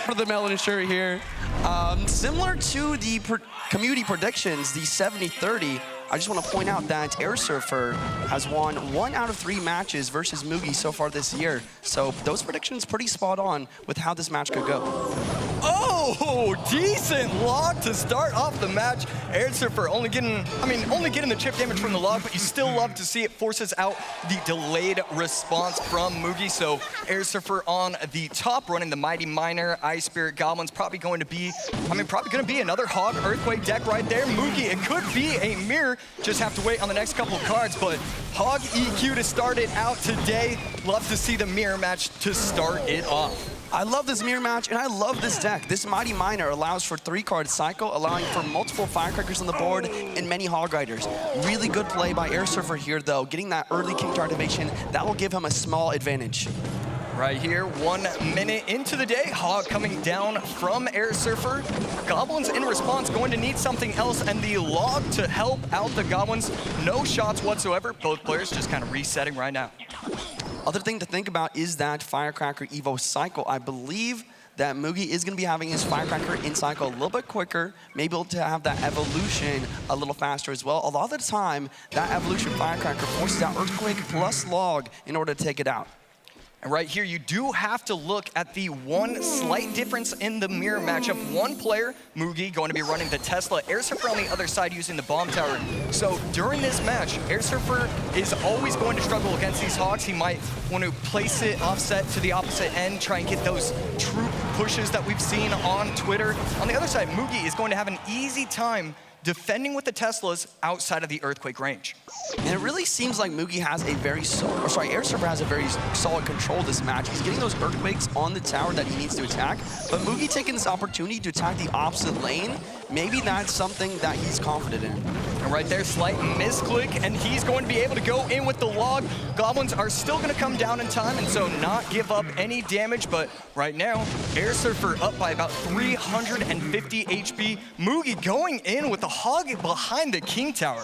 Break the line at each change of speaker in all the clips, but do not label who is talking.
for the Melon shirt here. Similar to the community predictions, the 70-30, I just want to point out that Airsurfer has won 1 out of 3 matches versus Mugi so far this year. So those predictions pretty spot on with how this match could go.
Oh, decent log to start off the match. Airsurfer only getting the chip damage from the log, but you still love to see it forces out the delayed response from Mugi. So Airsurfer on the top, running the Mighty Miner, Ice Spirit Goblins, probably going to be another Hog Earthquake deck right there. Mugi, it could be a mirror. Just have to wait on the next couple of cards, but Hog EQ to start it out today. Love to see the mirror match to start it off.
I love this mirror match, and I love this deck. This Mighty Miner allows for 3-card cycle, allowing for multiple Firecrackers on the board and many Hog Riders. Really good play by Airsurfer here, though. Getting that early King Tower activation, that will give him a small advantage.
Right here, 1 minute into the day, Hog coming down from Airsurfer. Goblins in response going to need something else, and the log to help out the Goblins. No shots whatsoever. Both players just kind of resetting right now.
Other thing to think about is that Firecracker Evo cycle. I believe that Mugi is going to be having his Firecracker in cycle a little bit quicker, maybe able to have that evolution a little faster as well. A lot of the time, that evolution Firecracker forces out Earthquake plus log in order to take it out.
And right here, you do have to look at the one slight difference in the mirror matchup. One player, Mugi, going to be running the Tesla. Airsurfer on the other side using the bomb tower. So during this match, Airsurfer is always going to struggle against these Hogs. He might want to place it offset to the opposite end, try and get those troop pushes that we've seen on Twitter. On the other side, Mugi is going to have an easy time defending with the Teslas outside of the Earthquake range.
And it really seems like Mugi has a very Airsurfer has a very solid control this match. He's getting those Earthquakes on the tower that he needs to attack, but Mugi taking this opportunity to attack the opposite lane, maybe that's something that he's confident in.
And right there, slight misclick, and he's going to be able to go in with the log. Goblins are still going to come down in time, and so not give up any damage, but right now, Airsurfer up by about 350 HP. Mugi going in with the Hog behind the King Tower.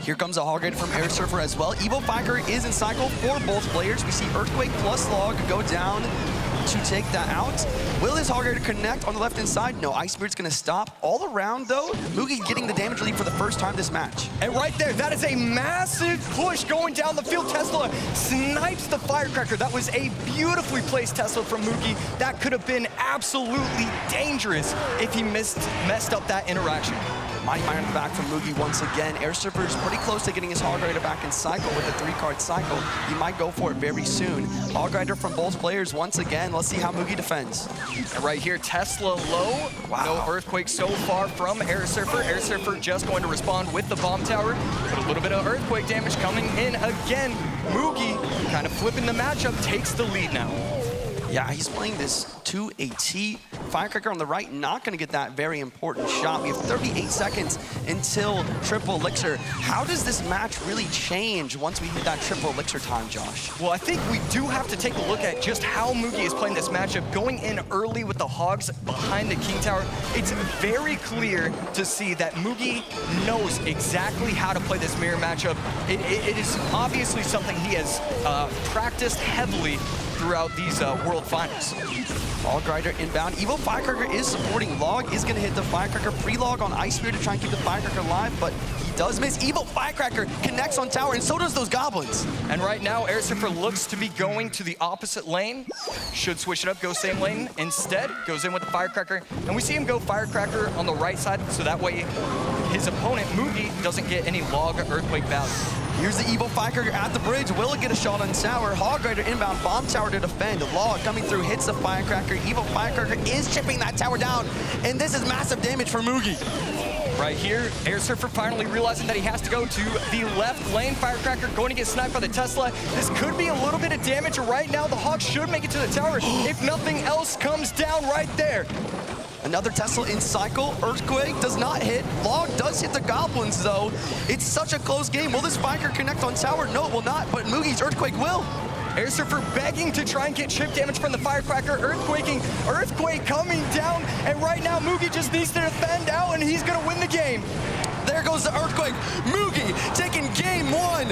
Here comes a Hog Rider from Airsurfer as well. Evo Firecracker is in cycle for both players. We see Earthquake plus log go down to take that out. Will his Hog Rider connect on the left-hand side? No, Ice Spirit's gonna stop. All around though, Mugi getting the damage lead for the first time this match.
And right there, that is a massive push going down the field. Tesla snipes the Firecracker. That was a beautifully placed Tesla from Mugi. That could have been absolutely dangerous if he messed up that interaction.
Mighty Miner in the back from Mugi once again. Airsurfer is pretty close to getting his Hog Rider back in cycle with a 3-card cycle. He might go for it very soon. Hog Rider from both players once again. Let's see how Mugi defends.
And right here, Tesla low. Wow. No Earthquake so far from Airsurfer. Airsurfer just going to respond with the bomb tower. But a little bit of Earthquake damage coming in again. Mugi kind of flipping the matchup, takes the lead now.
Yeah, he's playing this to a T. Firecracker on the right, not going to get that very important shot. We have 38 seconds until triple elixir. How does this match really change once we hit that triple elixir time, Josh?
Well, I think we do have to take a look at just how Mugi is playing this matchup. Going in early with the Hogs behind the King Tower, it's very clear to see that Mugi knows exactly how to play this mirror matchup. It is obviously something he has practiced heavily throughout these World Finals.
Hog Rider inbound. Evo Firecracker is supporting log, is going to hit the Firecracker pre-log on Ice Spirit to try and keep the Firecracker alive, but he does miss. Evo Firecracker connects on tower, and so does those Goblins.
And right now, Airsurfer looks to be going to the opposite lane. Should switch it up, go same lane. Instead, goes in with the Firecracker, and we see him go Firecracker on the right side, so that way his opponent, Mugi, doesn't get any log Earthquake value.
Here's the Evo Firecracker at the bridge. Will it get a shot on tower? Hog Rider inbound, bomb tower to defend. Log coming through, hits the Firecracker. Evo Firecracker is chipping that tower down, and this is massive damage for Mugi.
Right here, Airsurfer finally realizing that he has to go to the left lane. Firecracker going to get sniped by the Tesla. This could be a little bit of damage. Right now, the Hawks should make it to the tower if nothing else comes down right there.
Another Tesla in cycle. Earthquake does not hit. Log does hit the Goblins, though. It's such a close game. Will this Firecracker connect on tower? No, it will not, but Mugi's Earthquake will.
Airsurfer begging to try and get chip damage from the Firecracker. Earthquake coming down, and right now Mugi just needs to defend out, and he's going to win the game.
There goes the Earthquake. Mugi taking game 1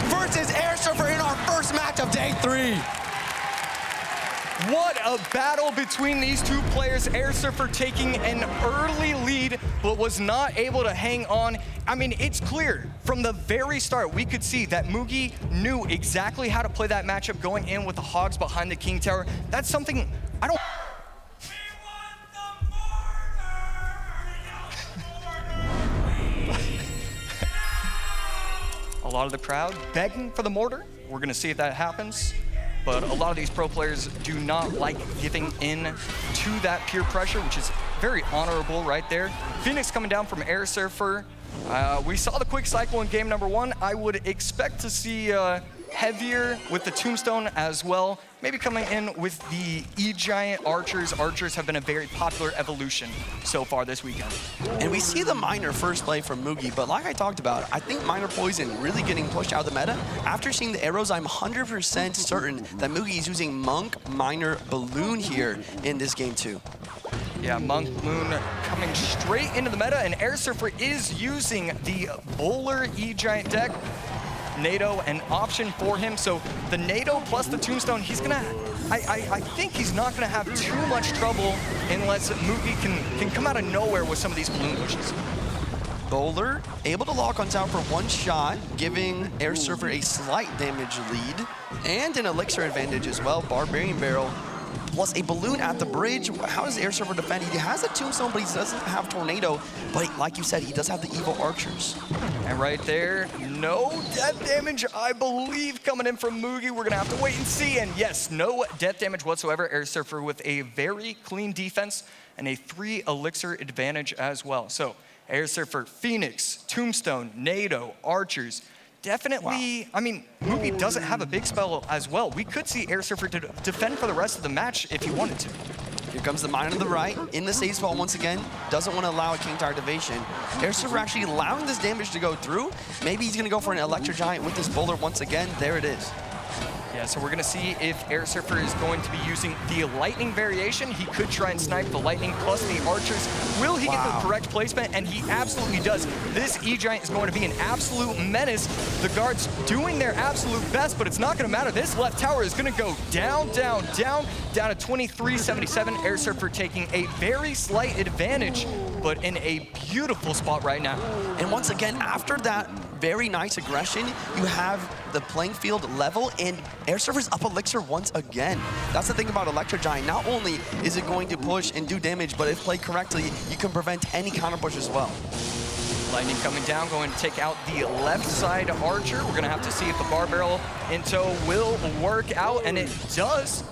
versus Airsurfer in our first match of day 3.
What a battle between these two players. Airsurfer taking an early lead, but was not able to hang on. I mean, it's clear from the very start, we could see that Mugi knew exactly how to play that matchup going in with the Hogs behind the King Tower. That's something I don't... A lot of the crowd begging for the mortar. We're gonna see if that happens. But a lot of these pro players do not like giving in to that peer pressure, which is very honorable right there. Phoenix coming down from Airsurfer. We saw the quick cycle in game number 1. I would expect to see heavier with the Tombstone as well. Maybe coming in with the E-Giant Archers. Archers have been a very popular evolution so far this weekend.
And we see the Miner first play from Mugi, but like I talked about, I think Miner Poison really getting pushed out of the meta. After seeing the arrows, I'm 100% certain that Mugi is using Monk, Miner, Balloon here in this game too.
Yeah, Monk, Balloon coming straight into the meta, and Airsurfer is using the Bowler E-Giant deck. NATO an option for him, so the NATO plus the Tombstone, he's gonna, I think he's not gonna have too much trouble unless Mugi can come out of nowhere with some of these balloon pushes.
Bowler able to lock on tower for 1 shot, giving Airsurfer a slight damage lead and an elixir advantage as well. Barbarian Barrel plus a balloon at the bridge. How does Airsurfer defend? He has a Tombstone, but he doesn't have Tornado. But like you said, he does have the Evil Archers.
And right there, no death damage, I believe, coming in from Mugi. We're gonna have to wait and see. And yes, no death damage whatsoever. Airsurfer with a very clean defense and a 3 elixir advantage as well. So Airsurfer, Phoenix, Tombstone, NATO, Archers. Definitely, wow. I mean, Mugi doesn't have a big spell as well. We could see Airsurfer defend for the rest of the match if he wanted to.
Here comes the Miner to the right, in the safe spot once again. Doesn't want to allow a King Tower Activation. Airsurfer actually allowing this damage to go through. Maybe he's going to go for an Electro Giant with this Bowler once again. There it is.
Yeah, so we're gonna see if Airsurfer is going to be using the Lightning variation. He could try and snipe the Lightning plus the Archers. Will he get the correct placement? And he absolutely does. This E-Giant is going to be an absolute menace. The guards doing their absolute best, but it's not gonna matter. This left tower is gonna go down, down, down, down to 2377. Airsurfer taking a very slight advantage, but in a beautiful spot right now.
And once again, after that very nice aggression, you have the playing field level, and Airsurfer's up elixir once again. That's the thing about Electro Giant. Not only is it going to push and do damage, but if played correctly, you can prevent any counter push as well.
Lightning coming down, going to take out the left side Archer. We're gonna have to see if the Bar Barrel in tow will work out, and it does.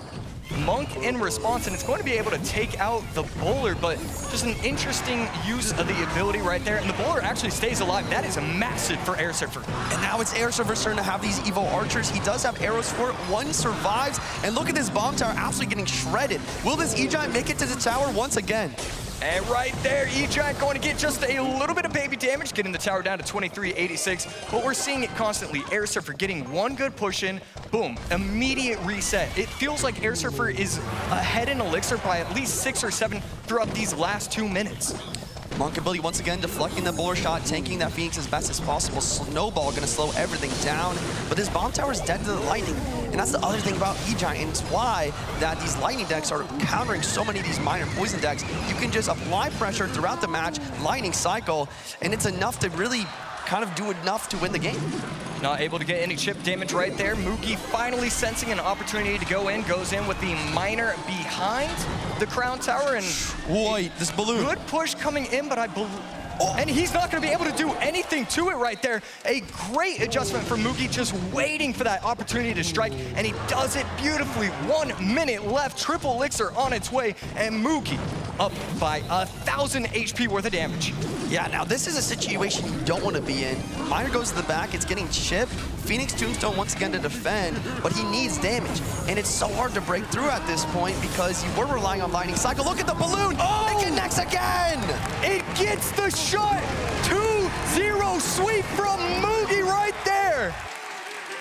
Monk in response, and it's going to be able to take out the Bowler, but just an interesting use of the ability right there. And the Bowler actually stays alive. That is massive for Airsurfer.
And now it's Airsurfer's turn to have these Evil Archers. He does have arrows for it. 1 survives. And look at this bomb tower absolutely getting shredded. Will this E-Giant make it to the tower once again?
And right there, E-Giant going to get just a little bit of baby damage, getting the tower down to 2386. But we're seeing it constantly. Airsurfer getting 1 good push in, boom, immediate reset. It feels like Airsurfer is ahead in elixir by at least 6 or 7 throughout these last 2 minutes.
Monk ability once again deflecting the Bowler shot, tanking that Phoenix as best as possible. Snowball gonna slow everything down, but this bomb tower is dead to the Lightning. And that's the other thing about E-Giant, and it's why that these Lightning decks are countering so many of these Miner Poison decks. You can just apply pressure throughout the match, Lightning cycle, and it's enough to really kind of do enough to win the game.
Not able to get any chip damage right there. Mugi finally sensing an opportunity to go in, goes in with the Miner behind the Crown Tower, and
wait, this balloon.
Good push coming in, but I believe, and he's not gonna be able to do anything to it right there. A great adjustment for Mugi, just waiting for that opportunity to strike, and he does it beautifully. 1 minute left, triple elixir on its way, and Mugi up by 1,000 HP worth of damage.
Yeah, now this is a situation you don't want to be in. Miner goes to the back, it's getting chipped. Phoenix Tombstone once again to defend, but he needs damage. And it's so hard to break through at this point because you were relying on Lightning Cycle. Look at the balloon! Oh! It connects again!
It gets the shot! 2-0 sweep from Mugi right there!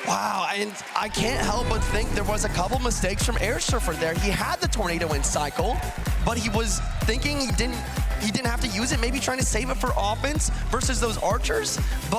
Wow, and I can't help but think there was a couple mistakes from Airsurfer there. He had the Tornado in cycle, but he was thinking he didn't have to use it, maybe trying to save it for offense versus those Archers. But